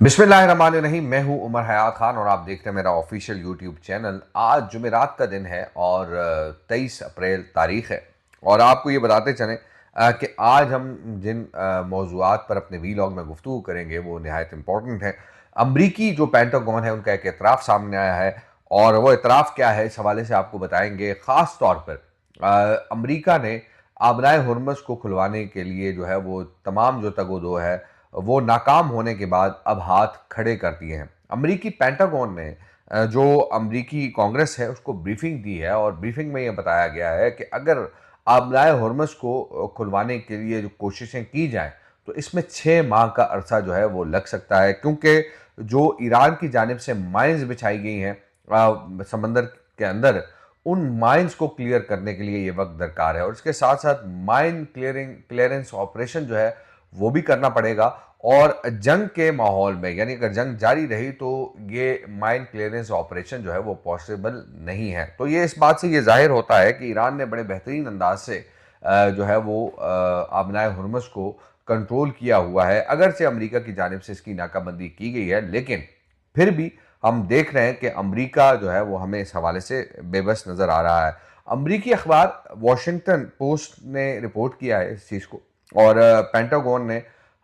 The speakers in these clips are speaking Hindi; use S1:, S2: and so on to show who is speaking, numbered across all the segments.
S1: बिस्मिल्लाहिर्रहमानिर्रहीम। मैं हूं उमर हयात खान और आप देखते हैं मेरा ऑफिशियल यूट्यूब चैनल। आज जुमेरात का दिन है और 23 अप्रैल तारीख है। और आपको ये बताते चलें कि आज हम जिन मौज़ूआत पर अपने वीलॉग में गुफ्तगू करेंगे वो नहायत इम्पोर्टेंट है। अमरीकी जो पेंटागन है उनका एक एतराफ़ सामने आया है और वो एतराफ़ क्या है इस हवाले से आपको बताएंगे। ख़ास तौर पर अमरीका ने आबनाए हुर्मुज़ को खुलवाने के लिए जो है वो तमाम जो तगोदो है वो नाकाम होने के बाद अब हाथ खड़े कर दिए हैं। अमरीकी पेंटागन ने जो अमरीकी कांग्रेस है उसको ब्रीफिंग दी है और ब्रीफिंग में ये बताया गया है कि अगर आबनाए हुर्मुज़ को खुलवाने के लिए जो कोशिशें की जाएं तो इसमें 6 माह का अरसा जो है वो लग सकता है, क्योंकि जो ईरान की जानिब से माइंस बिछाई गई हैं समंदर के अंदर, उन माइंस को क्लियर करने के लिए ये वक्त दरकार है और इसके साथ साथ माइन क्लियरेंस ऑपरेशन जो है वो भी करना पड़ेगा। और जंग के माहौल में, यानी अगर जंग जारी रही तो ये माइन क्लियरेंस ऑपरेशन जो है वो पॉसिबल नहीं है। तो ये इस बात से ये जाहिर होता है कि ईरान ने बड़े बेहतरीन अंदाज से जो है वो आबनाए हुर्मुज़ को कंट्रोल किया हुआ है। अगरचे अमेरिका की जानिब से इसकी नाकाबंदी की गई है, लेकिन फिर भी हम देख रहे हैं कि अमेरिका जो है वो हमें इस हवाले से बेबस नज़र आ रहा है। अमरीकी अखबार वॉशिंगटन पोस्ट ने रिपोर्ट किया है इस चीज़ को और पेंटागन ने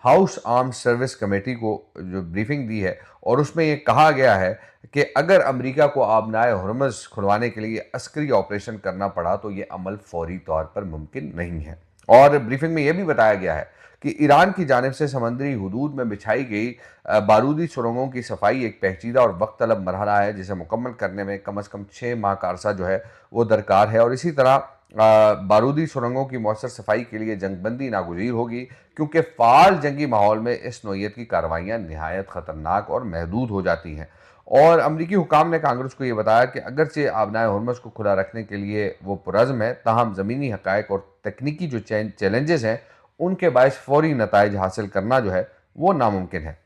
S1: हाउस आर्म सर्विस कमेटी को जो ब्रीफिंग दी है और उसमें ये कहा गया है कि अगर अमेरिका को आबनाए हुर्मुज़ खुलवाने के लिए अस्करी ऑपरेशन करना पड़ा तो ये अमल फौरी तौर पर मुमकिन नहीं है। और ब्रीफिंग में यह भी बताया गया है कि ईरान की जानिब से समंदरी हुदूद में बिछाई गई बारूदी सुरंगों की सफाई एक पेचीदा और वक्त तलब मरहला है जिसे मुकम्मल करने में कम अज़ कम 6 माह का अरसा जो है वो दरकार है। और इसी तरह बारूदी सुरंगों की मौसर सफाई के लिए जंगबंदी नागुज़ीर होगी, क्योंकि फ़ाल जंगी माहौल में इस नौइयत की कार्रवाइयाँ नहायत ख़तरनाक और महदूद हो जाती हैं। और अमरीकी हुकाम ने कांग्रेस को ये बताया कि अगरचे आबनाए हुर्मुज़ को खुला रखने के लिए वो पुरज़्म है, ताहम ज़मीनी हक़ाइक़ और तकनीकी जो चैलेंजेस हैं उनके बायस फौरी नताइज हासिल करना जो है वो नामुमकिन है।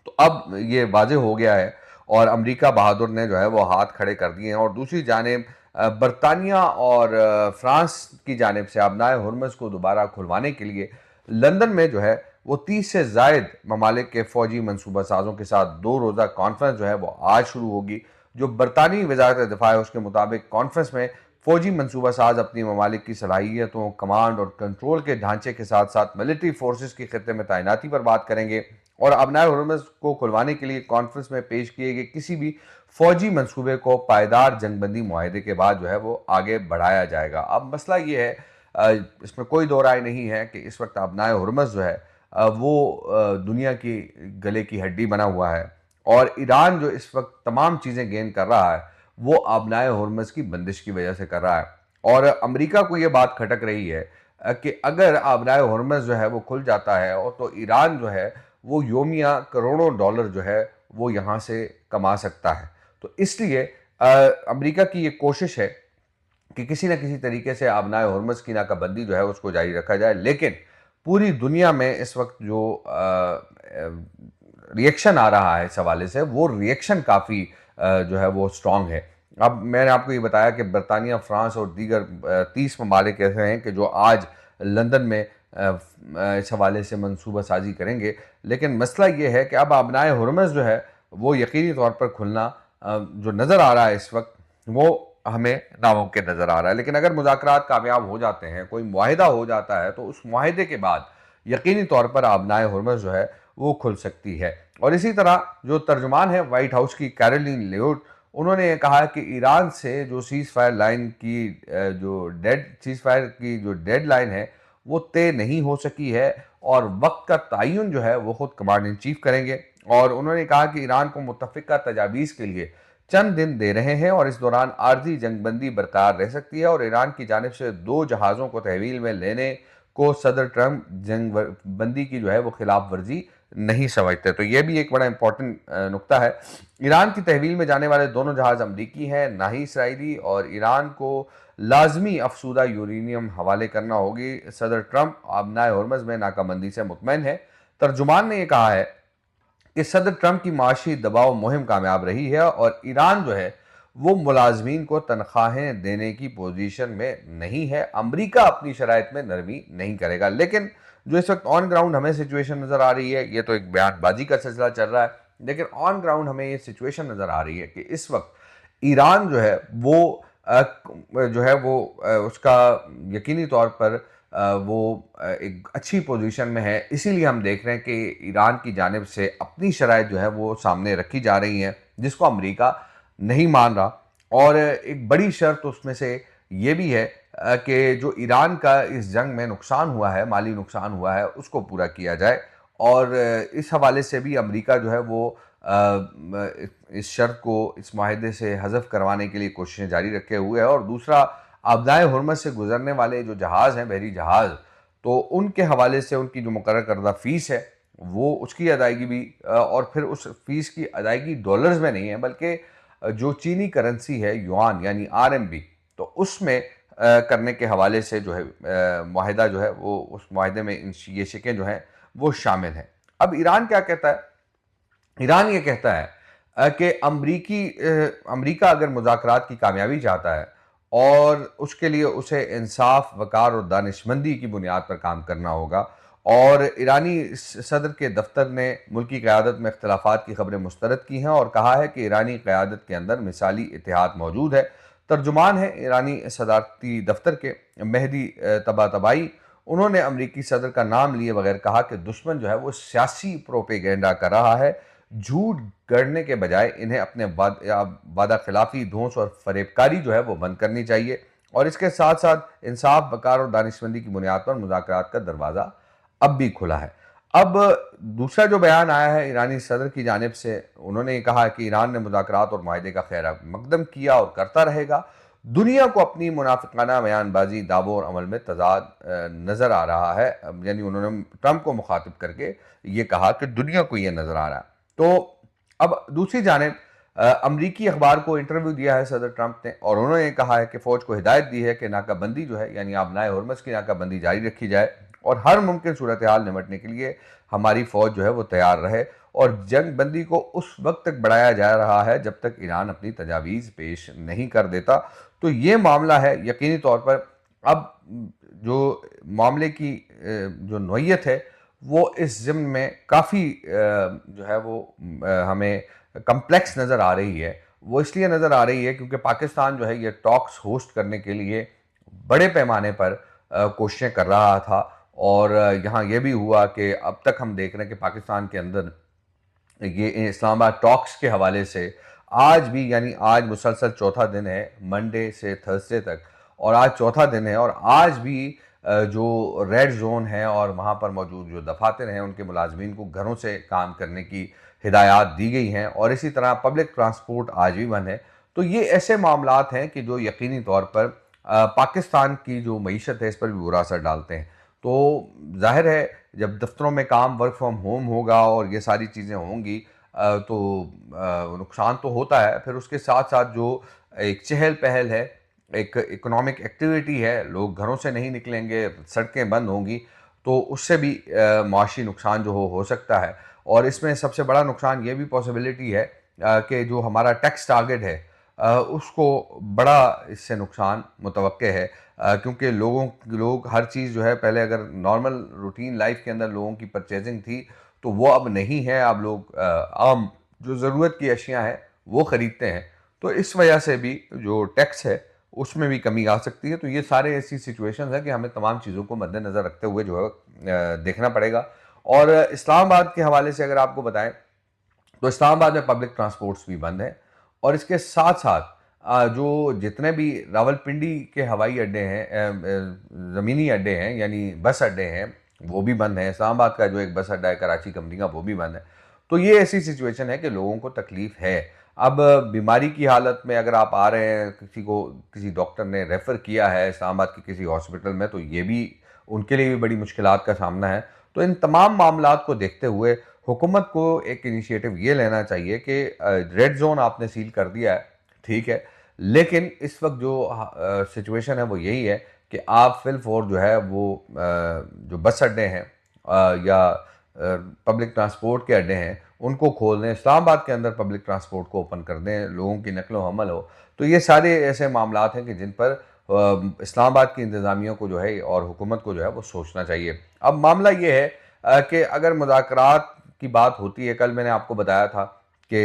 S1: तो अब ये वाज़ेह हो गया है और अमेरिका बहादुर ने जो है वो हाथ खड़े कर दिए हैं। और दूसरी जानिब बरतानिया और फ्रांस की जानिब से आबनाए हुर्मुज़ को दोबारा खुलवाने के लिए लंदन में जो है वो 30 से ज़ायद ममालिक के फ़ौजी मनसूबा साज़ों के साथ 2 रोज़ा कॉन्फ्रेंस जो है वो आज शुरू होगी। जो बरतानी वज़ारत दिफ़ा है उसके मुताबिक कॉन्फ्रेंस में फ़ौजी मनसूबा साज़ अपनी ममालिक की सलाहियतों, कमांड और कंट्रोल के ढांचे के साथ साथ मिलिट्री फोर्सेस की खित्ते में तैनाती पर बात करेंगे। और आबनाए हुर्मुज़ को खुलवाने के लिए कॉन्फ्रेंस में पेश किए गए किसी भी फौजी मंसूबे को पायदार जंगबंदी मुआहदे के बाद जो है वो आगे बढ़ाया जाएगा। अब मसला ये है, इसमें कोई दो राय नहीं है कि इस वक्त आबनाए हुर्मुज़ जो है वो दुनिया की गले की हड्डी बना हुआ है और ईरान जो इस वक्त तमाम चीज़ें गेन कर रहा है वो आबनाए हुर्मुज़ की बंदिश की वजह से कर रहा है। और अमेरिका को ये बात खटक रही है कि अगर आबनाए हुर्मुज़ जो है वो खुल जाता है और तो ईरान जो है वो योमिया करोड़ों डॉलर जो है वो यहाँ से कमा सकता है। तो इसलिए अमेरिका की ये कोशिश है कि किसी न किसी तरीके से आबनाए हुर्मुज़ की नाकाबंदी जो है उसको जारी रखा जाए, लेकिन पूरी दुनिया में इस वक्त जो रिएक्शन आ रहा है इस हवाले से वो रिएक्शन काफ़ी जो है वो स्ट्रॉन्ग है। अब मैंने आपको ये बताया कि बरतानिया, फ्रांस और दीगर 30 ममालिक ऐसे हैं कि जो आज लंदन में इस हवाले से मनसूबा साजी करेंगे। लेकिन मसला ये है कि अब आबनाए हुर्मुज़ जो है वो यकीनी तौर पर खुलना जो नज़र आ रहा है इस वक्त वो हमें नामुमकिन नज़र आ रहा है। लेकिन अगर मुज़ाकरात कामयाब हो जाते हैं, कोई मुआहिदा हो जाता है, तो उस मुआहिदे के बाद यकीनी तौर पर आबनाए हुर्मुज़ जो है वो खुल सकती है। और इसी तरह जो तर्जुमान है व्हाइट हाउस की कैरोलिन लेविट, उन्होंने ये कहा कि ईरान से जो सीज़ फायर लाइन की सीज़ फायर की जो डेडलाइन है वो तय नहीं हो सकी है और वक्त का तयन जो है वो खुद कमांड इन चीफ करेंगे। और उन्होंने कहा कि ईरान को मुत्तफ़िका तजावीज़ के लिए चंद दिन दे रहे हैं और इस दौरान आर्जी जंगबंदी बरकरार रह सकती है और ईरान की जानिब से 2 जहाज़ों को तहवील में लेने को सदर ट्रंप जंगबंदी की जो है वो खिलाफ वर्जी नहीं समझते। तो ये भी एक बड़ा इंपॉर्टेंट नुक्ता है। ईरान की तहवील में जाने वाले दोनों जहाज़ अमरीकी हैं, ना ही इसराइली, और ईरान को लाजमी अफसूदा यूरेनियम हवाले करना होगी। सदर ट्रंप आबनाए हुर्मुज़ में नाकाबंदी से मुतमईन है। तर्जुमान ने यह कहा है कि सदर ट्रंप की माशी दबाव मुहिम कामयाब रही है और ईरान जो है वो मुलाजमीन को तनख्वाहें देने की पोजीशन में नहीं है। अमरीका अपनी शराइत में नरमी नहीं करेगा, लेकिन जो इस वक्त ऑन ग्राउंड हमें सिचुएशन नज़र आ रही है, ये तो एक बयानबाजी का सिलसिला चल रहा है, लेकिन ऑन ग्राउंड हमें ये सिचुएशन नज़र आ रही है कि इस वक्त ईरान जो है वो उसका यकीनी तौर पर वो एक अच्छी पोजीशन में है। इसीलिए हम देख रहे हैं कि ईरान की जानिब से अपनी शराइत जो है वो सामने रखी जा रही हैं, जिसको अमेरिका नहीं मान रहा। और एक बड़ी शर्त उसमें से ये भी है कि जो ईरान का इस जंग में नुकसान हुआ है, माली नुकसान हुआ है, उसको पूरा किया जाए। और इस हवाले से भी अमेरिका जो है वो इस शर्त को इस माहिदे से हज़फ करवाने के लिए कोशिशें जारी रखे हुए है। और दूसरा, आबदाए हुर्मत से गुजरने वाले जो जहाज़ हैं, बहरी जहाज़, तो उनके हवाले से उनकी जो मुकर्रर करदा फ़ीस है, वो उसकी अदायगी भी और फिर उस फ़ीस की अदायगी डॉलर्स में नहीं है, बल्कि जो चीनी करेंसी है युआन यानी आरएमबी, तो उसमें करने के हवाले से जो है माहिदा जो है वो उस माहिदे में ये शिकें जो हैं वो शामिल हैं। अब ईरान क्या कहता है? ईरान ये कहता है कि अमरीका अगर मुज़ाकरात की कामयाबी चाहता है और उसके लिए उसे इंसाफ, वक़ार और दानिशमंदी की बुनियाद पर काम करना होगा। और ईरानी सदर के दफ्तर ने मुल्की क़यादत में इख्तिलाफ़ात की खबरें मुस्तरद की हैं और कहा है कि ईरानी क़यादत के अंदर मिसाली इत्तेहाद मौजूद है। तर्जुमान है ईरानी सदारती दफ्तर के मेहदी तबातबाई, उन्होंने अमरीकी सदर का नाम लिए बगैर कहा कि दुश्मन जो है वो सियासी प्रोपेगेंडा कर रहा है। झूठ गढ़ने के बजाय इन्हें अपने वादा खिलाफी, धौंस और फरेबकारी जो है वो बंद करनी चाहिए। और इसके साथ साथ इंसाफ, वक़ार और दानिशमंदी की बुनियाद पर मुज़ाकरात का दरवाज़ा अब भी खुला है। अब दूसरा जो बयान आया है ईरानी सदर की जानिब से, उन्होंने ये कहा कि ईरान ने मुज़ाकरात और मुआहदे का खैर मकदम किया और करता रहेगा। दुनिया को अपनी मुनाफिकाना बयानबाजी, दावों और अमल में तज़ाद नज़र आ रहा है। यानी उन्होंने ट्रंप को मुखातिब करके ये कहा कि दुनिया को ये नज़र आ रहा है। तो अब दूसरी जानिब अमरीकी अखबार को इंटरव्यू दिया है सदर ट्रंप ने, और उन्होंने कहा है कि फ़ौज को हिदायत दी है कि नाकाबंदी जो है यानी आबनाए हुर्मस की नाकाबंदी जारी रखी जाए और हर मुमकिन सूरत हाल निपटने के लिए हमारी फ़ौज जो है वो तैयार रहे। और जंग बंदी को उस वक्त तक बढ़ाया जा रहा है जब तक ईरान अपनी तजावीज़ पेश नहीं कर देता। तो ये मामला है यकीनी तौर पर। अब जो मामले की जो नोयत है वो इस ज़िम्न में काफ़ी जो है वो हमें कम्प्लेक्स नज़र आ रही है। वो इसलिए नज़र आ रही है क्योंकि पाकिस्तान जो है ये टॉक्स होस्ट करने के लिए बड़े पैमाने पर कोशिशें कर रहा था। और यहाँ ये भी हुआ कि अब तक हम देख रहे हैं कि पाकिस्तान के अंदर ये इस्लामाबाद टॉक्स के हवाले से आज भी, यानी आज मुसलसल चौथा दिन है, मंडे से थर्सडे तक, और आज चौथा दिन है। और आज भी जो रेड जोन है और वहाँ पर मौजूद जो दफातर हैं उनके मुलाजमीन को घरों से काम करने की हिदायत दी गई हैं। और इसी तरह पब्लिक ट्रांसपोर्ट आज भी बंद है। तो ये ऐसे मामलात हैं कि जो यकीनी तौर पर पाकिस्तान की जो मईशत है इस पर भी बुरा असर डालते हैं। तो जाहिर है जब दफ्तरों में काम वर्क फ्रॉम होम होगा और ये सारी चीज़ें होंगी तो नुकसान तो होता है। फिर उसके साथ साथ जो एक चहल पहल है, एक इकोनॉमिक एक्टिविटी है, लोग घरों से नहीं निकलेंगे, सड़कें बंद होंगी, तो उससे भी माशी नुकसान जो हो सकता है। और इसमें सबसे बड़ा नुकसान ये भी पॉसिबिलिटी है कि जो हमारा टैक्स टारगेट है उसको बड़ा इससे नुकसान मुतवक्के है। क्योंकि लोग हर चीज़ जो है, पहले अगर नॉर्मल रूटीन लाइफ के अंदर लोगों की परचेजिंग थी तो वो अब नहीं है। अब लोग आम जो ज़रूरत की अशियाँ हैं वो ख़रीदते हैं। तो इस वजह से भी जो टैक्स है उसमें भी कमी आ सकती है। तो ये सारे ऐसी सिचुएशंस हैं कि हमें तमाम चीज़ों को मद्देनज़र रखते हुए जो है देखना पड़ेगा। और इस्लामाबाद के हवाले से अगर आपको बताएं तो इस्लामाबाद में पब्लिक ट्रांसपोर्ट्स भी बंद हैं। और इसके साथ साथ जो जितने भी रावलपिंडी के हवाई अड्डे हैं, ज़मीनी अड्डे हैं यानी बस अड्डे हैं, वो भी बंद हैं। इस्लामाबाद का जो एक बस अड्डा है कराची कंपनी का, वो भी बंद है। तो ये ऐसी सिचुएशन है कि लोगों को तकलीफ़ है। अब बीमारी की हालत में अगर आप आ रहे हैं, किसी डॉक्टर ने रेफ़र किया है इस्लामाबाद के किसी हॉस्पिटल में, तो ये भी उनके लिए भी बड़ी मुश्किलात का सामना है। तो इन तमाम मामलात को देखते हुए हुकूमत को एक इनिशिएटिव ये लेना चाहिए कि रेड जोन आपने सील कर दिया है, ठीक है, लेकिन इस वक्त जो सिचुएशन है वो यही है कि आप फिल फोर जो है वो जो बस अड्डे हैं या पब्लिक ट्रांसपोर्ट के अड्डे हैं उनको खोल दें। इस्लामाबाद के अंदर पब्लिक ट्रांसपोर्ट को ओपन कर दें, लोगों की नकलो हमल हो। तो ये सारे ऐसे मामलात हैं कि जिन पर इस्लामाबाद की इंतज़ामिया को जो है और हुकूमत को जो है वो सोचना चाहिए। अब मामला ये है कि अगर मुज़ाकरात की बात होती है, कल मैंने आपको बताया था कि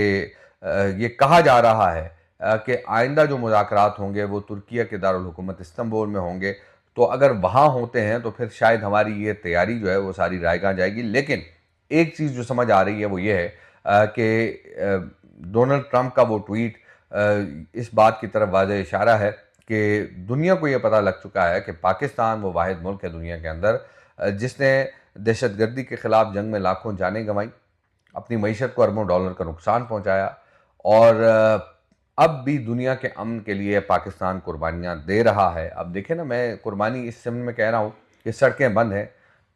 S1: ये कहा जा रहा है कि आइंदा जो मुज़ाकरात होंगे वो तुर्किया के दारुल हुकूमत इस्तांबुल में होंगे, तो अगर वहाँ होते हैं तो फिर शायद हमारी ये तैयारी जो है वो सारी रायगां जाएगी। लेकिन एक चीज़ जो समझ आ रही है वो ये है कि डोनाल्ड ट्रंप का वो ट्वीट इस बात की तरफ वाज़ेह इशारा है कि दुनिया को ये पता लग चुका है कि पाकिस्तान वो वाहिद मुल्क है दुनिया के अंदर जिसने दहशतगर्दी के ख़िलाफ़ जंग में लाखों जानें गंवाई, अपनी मईशत को अरबों डॉलर का नुकसान पहुँचाया और अब भी दुनिया के अमन के लिए पाकिस्तान कुर्बानियाँ दे रहा है। अब देखें ना, मैं कुर्बानी इस ज़मीन में कह रहा हूँ कि सड़कें बंद हैं,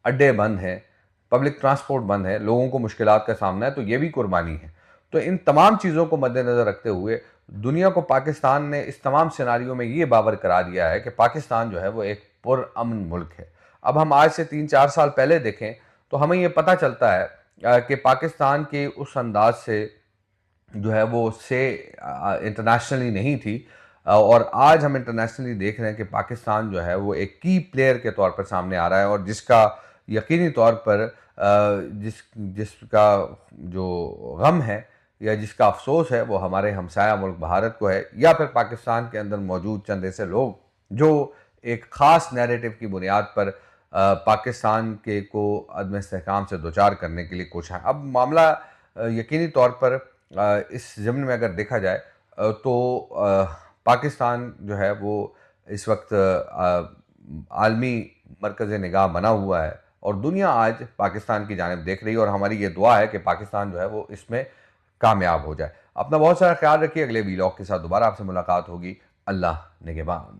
S1: अड्डे बंद हैं, पब्लिक ट्रांसपोर्ट बंद है, लोगों को मुश्किलात का सामना है, तो ये भी कुर्बानी है। तो इन तमाम चीज़ों को मद्देनज़र रखते हुए दुनिया को पाकिस्तान ने इस तमाम सिनारियों में ये बावर करा दिया है कि पाकिस्तान जो है वो एक पुरअमन मुल्क है। अब हम आज से 3-4 साल पहले देखें तो हमें ये पता चलता है कि पाकिस्तान के उस अंदाज से जो है वो से इंटरनेशनली नहीं थी और आज हम इंटरनेशनली देख रहे हैं कि पाकिस्तान जो है वो एक की प्लेयर के तौर पर सामने आ रहा है और जिसका यकीनी तौर पर जिसका जो गम है या जिसका अफसोस है वो हमारे हमसाया मुल्क भारत को है या फिर पाकिस्तान के अंदर मौजूद चंद ऐसे लोग जो एक ख़ास नैरेटिव की बुनियाद पर पाकिस्तान के को अदम इस्तेहकाम से दो चार करने के लिए कुछ है। अब मामला यकीनी तौर पर इस ज़मीन में अगर देखा जाए तो पाकिस्तान जो है वो इस वक्त आलमी मरकज़ निगाह बना हुआ है और दुनिया आज पाकिस्तान की जानिब देख रही है और हमारी ये दुआ है कि पाकिस्तान जो है वो इसमें कामयाब हो जाए। अपना बहुत सारा ख्याल रखिए। अगले वीलॉग के साथ दोबारा आपसे मुलाकात होगी। अल्लाह निगहबान।